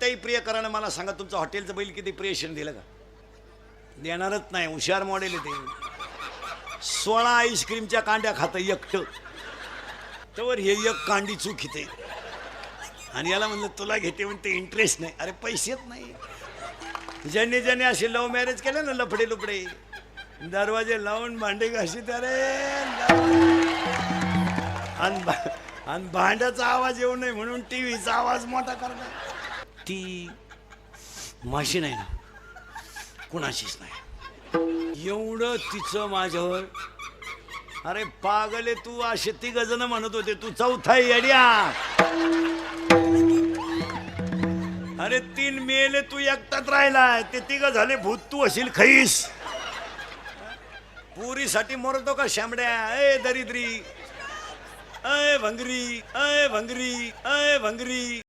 कोणत्याही प्रियकरानं मला सांगा तुमचं हॉटेलचं बैल किती प्रियशन दिलं का? देणारच नाही. हुशार मॉडेल आहे ते. 16 आईस्क्रीमच्या कांड्या खातं एकटं, तर हे एक कांडी चुकीते. आणि याला म्हणलं तुला घेते म्हणते इंटरेस्ट नाही. अरे पैसेच नाही. ज्यांनी ज्यांनी असे लव्ह मॅरेज केलं ना, लफडे लुपडे, दरवाजे लावून भांडे घाशीत आणि भांड्याचा आवाज येऊ नये म्हणून टीव्हीचा आवाज मोठा करणार. ती माशी नाही ना, कुणाशीच नाही. एवढं तिचं माझ्यावर. अरे पागले तू, असे 3 जण म्हणत होते तू चौथा येड्या. अरे 3 मेले, तू एकटाच राहिलाय. ते 3 झाले भूत, तू असेल खैस. पुरीसाठी मरतो का शामड्या? ए दरिद्री, अय भंगरी, अय भंगरी, अय भंगरी.